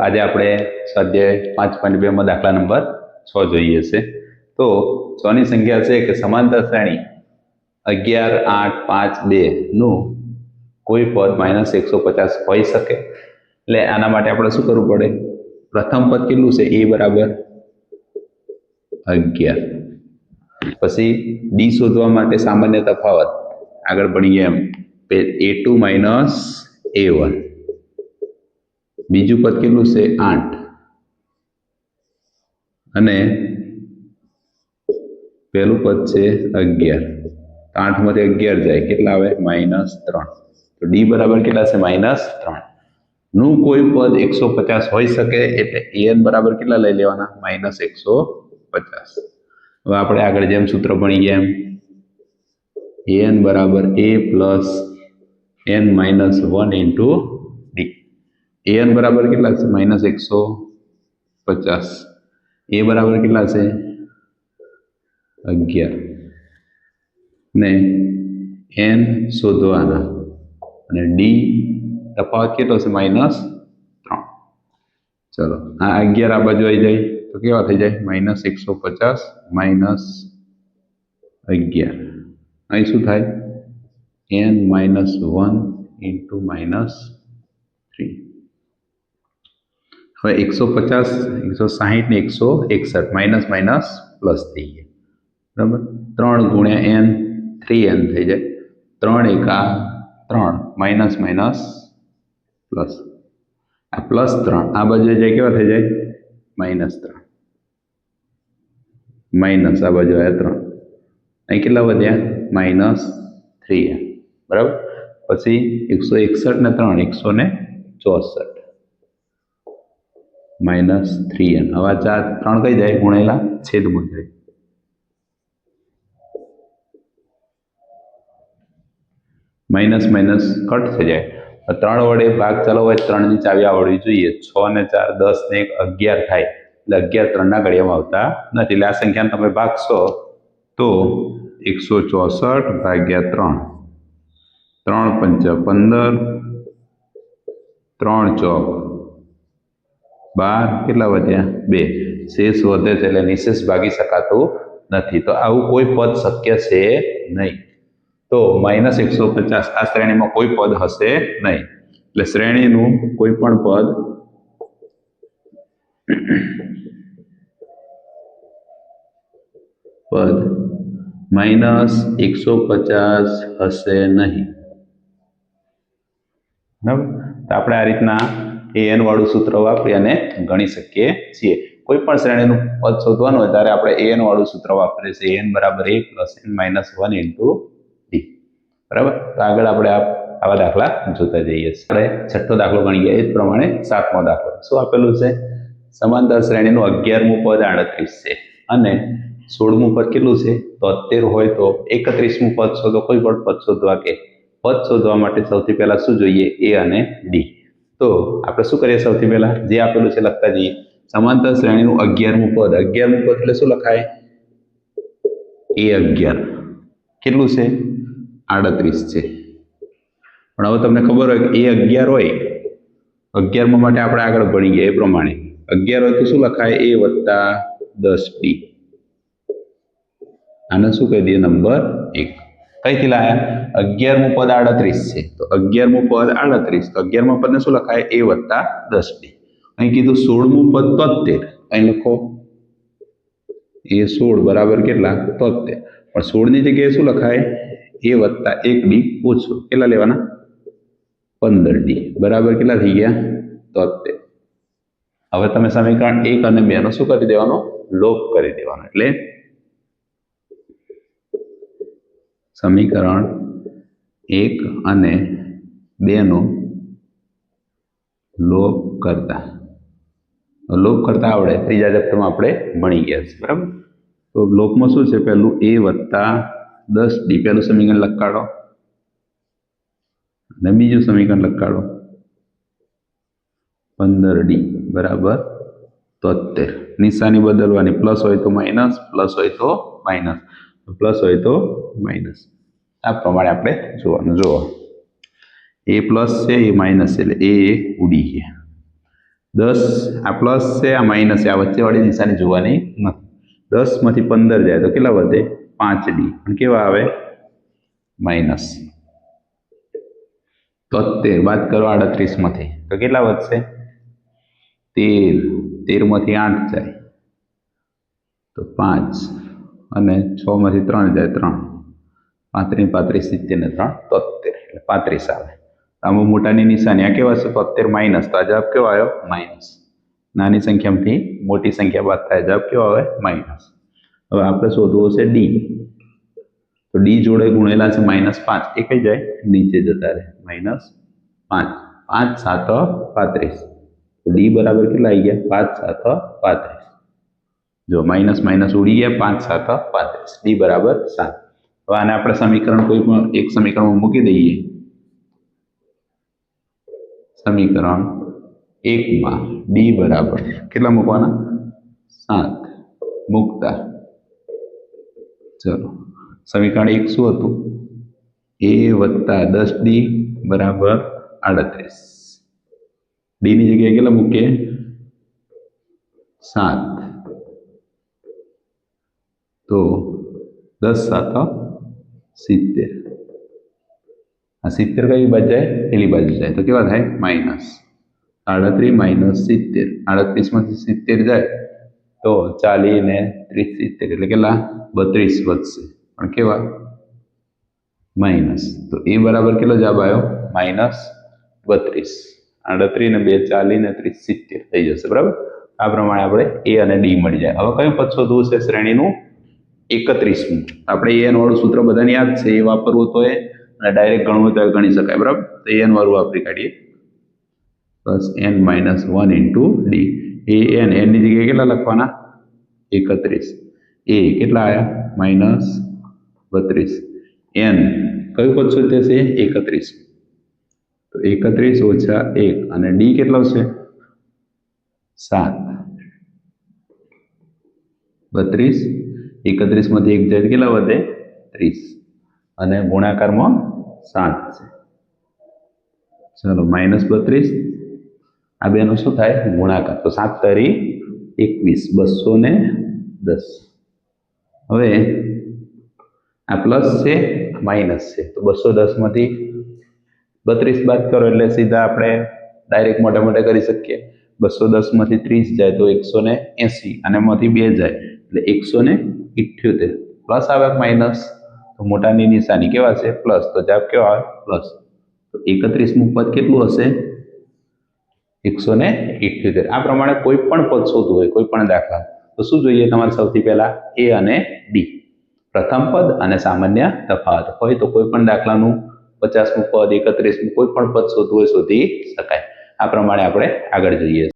આજે આપણે સ્વાધ્યાય 5.2 માં દાખલા નંબર 6 જોઈએ છે. તો 6 ની સંખ્યા છે કે સમાંતર શ્રેણી 11, 8, 5, 2 નું કોઈ પદ -150 હોઈ શકે. એટલે આના માટે આપણે શું કરવું પડે? પ્રથમ પદ કેટલું છે? a બરાબર 11. પછી d શોધવા માટે સામાન્ય તફાવત આગળ ભણીએ એમ a2 - a1. બીજું પદ કેટલું છે? 8. અને પહેલું પદ છે 11. 8 માંથી 11 જાય કેટલા આવે? -3. તો d બરાબર કેટલા છે? -3. નું કોઈ પદ 150 હોઈ શકે એટલે an બરાબર કેટલા લઈ લેવાના? -150. હવે આપણે આગળ જેમ સૂત્ર ભણી ગયા એમ an બરાબર a plus n minus 1 into d. an બરાબર કેટલા છે? -150. a બરાબર કેટલા છે? 11. ને n શોધવાના અને d તફાવત કેટલો છે? -3. ચલો આ 11 આ બાજુ આવી જાય તો કેવા થઈ જાય? -150 -11. અહીં શું થાય? n -1 into -3. હવે 150, 160 ને 161 માઇનસ માઇનસ પ્લસ થઈ ગયા. બરાબર? 3 ગુણ્યા n 3n થઈ જાય. 3 એકા 3 માઇનસ માઇનસ પ્લસ. આ +3 આ બાજુ જાય કેવા થઈ જાય? -3 માઇનસ આ બાજુ આવ્યા 3. અહીં કેટલા વધ્યા? -3n. બરાબર? પછી 161 ને 3 164 -3n. હવે આ 3 કઈ જાય? ગુણેલા છેદમાં જાય. માઇનસ માઇનસ કટ થઈ જાય. 3 વડે ભાગ ચાલવો હોય 3 ની ચાવી આવડવી જોઈએ. 6 ને 4 10 ને 1 11 થાય એટલે 11 3 ના ઘડિયામાં આવતા નથી. એટલે આ સંખ્યાને તમે ભાગશો તો 164 ભાગ્યા 3. 3 પંચા 15, 3 ચોક 12. કેટલા વધ્યા? 2. શેષ વધે છે એટલે નિશેષ ભાગી શકાતું નથી. તો આવું કોઈ પદ શક્ય છે નહીં. તો -150 આ શ્રેણીમાં કોઈ પદ હશે નહીં. એટલે શ્રેણીનું કોઈ પણ પદ -150 હશે નહીં. બરાબર? તો આપણે આ રીતના an વાળું સૂત્ર વાપરી અને ગણી શકીએ છીએ. કોઈ પણ શ્રેણીનું પદ શોધવાનું હોય ત્યારે આપણે an વાળું સૂત્ર વાપરીએ છીએ. an બરાબર a plus n minus 1 into d. બરાબર? તો આગળ આપણે આવા દાખલા જોતા જઈએ છીએ. આપણે છઠ્ઠો દાખલો ગણી ગયા એ જ પ્રમાણે 7મો દાખલો શું આપેલું છે? સમાંતર શ્રેણીનું 11મું પદ 38 છે અને 16મું પદ કેટલું છે? 73 હોય તો 31મું પદ શોધો. કોઈ પણ પદ શોધવા કે પદ શોધવા માટે સૌથી પહેલા શું જોઈએ? a અને d. તો આપણે શું કરીએ? સૌથી પહેલા જે આપેલું છે લખતા જઈએ. સમાંતર શ્રેણીનું 11મું પદ. 11મું પદ એટલે શું લખાય? a11 કેટલું છે? 38 છે. પણ હવે તમને ખબર હોય કે a11 હોય 11મા માટે આપણે આગળ ભણી ગયા એ પ્રમાણે 11 હોય તો શું લખાય? a વત્તા 10d. આને શું કહી દઈએ? નંબર 1. કઈથી લાયા? 11મું પદ 38 છે તો 11મું પદ 38 તો 11મા પદને શું લખાય? a વત્તા 10d. અહીં કીધું 16મું પદ 73. અહીં લખો a16 બરાબર કેટલા? 73. પણ 16 ની જગ્યાએ શું લખાય? a વત્તા 1d ઓછું. કેટલા લેવાના? 15d. બરાબર કેટલા થઈ ગયા? 73. હવે તમે સમીકરણ 1 અને 2 નો શું કરી દેવાનો? લોપ કરી દેવાનો. એટલે સમીકરણ 1 અને 2 નો લોપ કરતા આવડે. ત્રીજા ચેપ્ટરમાં આપણે ભણી ગયા છે. બરાબર? તો લોપમાં શું છે? પહેલું a વત્તા 10d. પહેલું સમીકરણ લખાડો અને બીજું સમીકરણ લખાડો 15d બરાબર 73. નિશાની બદલવાની. પ્લસ હોય તો માઇનસ, પ્લસ હોય તો માઇનસ, પ્લસ હોય તો માઇનસ. આ પ્રમાણે આપણે જોવાનું. જુઓ a પ્લસ છે, એ માઇનસ છે એટલે એ ઉડી ગયા. 10 આ પ્લસ છે આ માઇનસ છે, આ વચ્ચેવાળી નિશાની જોવાની નથી. 10 માંથી 15 જાય તો કેટલા વધે? 5d. અને કેવા આવે? માઇનસ. 73 બાદ કરો 38 માંથી તો કેટલા વધશે? 13. 13 માંથી 8 જાય તો 5 અને 6 માંથી 3 જાય 3. 35 35 70 ને 3 73 એટલે 35 આવે. આમાં મોટાની નિશાની આ કેવા છે? 73 માઇનસ, તો આ જવાબ કેવો આવ્યો? માઇનસ. નાની સંખ્યામાંથી મોટી સંખ્યા બાદ થાય, જવાબ કેવો આવે? માઇનસ. હવે આપણે શોધવું છે ડી, તો ડી જોડે ગુણેલા છે -5, એ કઈ જાય? નીચે જતા રહે. -5 5 7 35, ડી બરાબર કેટલા આવી ગયા? 5 7 35. જો માઇનસ માઇનસ ઉડી ગયા, 5 7 35, ડી બરાબર 7. હવે આને આપણે સમીકરણ કોઈ પણ એક સમીકરણમાં મૂકી દઈએ. સમીકરણ 1 માં ડી બરાબર કેટલા મૂકવાના? 7 મૂકતા ચલો સમીકરણ 1 શું હતું? a વત્તા 10d બરાબર 38. ડી ની જગ્યાએ કેટલા મૂકીએ? 7. તો 10 7 70. આ 70 કઈ બાજુ જાય? પેલી બાજુ જાય તો કેવા થાય? માઇનસ. 38 માઇનસ 70. 38 માંથી 70 જાય તો 40 ને 30 70 એટલે કેટલા? 32 વધશે. પણ કેવા? માઇનસ. તો એ બરાબર કેટલો જવાબ આવ્યો? -32. 38 ને 2 40 ને 30 70 થઈ જશે. બરાબર. આ પ્રમાણે આપણે એ અને ડી મળી જાય. હવે કયું પદ શોધવું છે? શ્રેણીનું 31મું. આપણે એન વાળું સૂત્ર બધાને યાદ છે, એ વાપરવું તો એ અને ડાયરેક્ટ ગણવું તો ગણી શકાય. બરાબર. તો એન વાળું વાપરી કાઢીએ. Plus n - 1 into d. એ એન ની જગ્યાએ કેટલા લખવાના? 31. એ કેટલા આવ્યા? -32. એન કયું પદ શોધે છે? 31. તો 31 ઓછા 1 અને ડી કેટલો છે? 7. 32. 31 માંથી 1 જાય કેટલા વધે? 30 અને ગુણાકારમાં 7 છે. ચલો -32. આ બેનો શું થાય? ગુણાકાર. તો 7 તરી 21 210. હવે આ પ્લસ છે, માઇનસ છે, તો 210 માંથી 32 બાદ કરો એટલે સીધા આપણે ડાયરેક્ટ મોટા મોટા કરી શકીએ. 210 માંથી 30 જાય તો 180 અને એમાંથી 2 જાય એટલે 178. પ્લસ આવે માઇનસ તો મોટાની નિશાની કેવા છે? પ્લસ. તો જવાબ કેવો આવે? પ્લસ. તો 31મું પદ કેટલું હશે? 178. આ પ્રમાણે કોઈ પણ પદ શોધવું હોય, કોઈ પણ દાખલા, તો શું જોઈએ તમારે? સૌથી પહેલા એ અને ડી, પ્રથમ પદ અને સામાન્ય તફાવત હોય તો કોઈ પણ દાખલાનું 50મું પદ 31મું કોઈ પણ પદ શોધવું હોય શોધી શકાય. આ પ્રમાણે આપણે આગળ જોઈએ.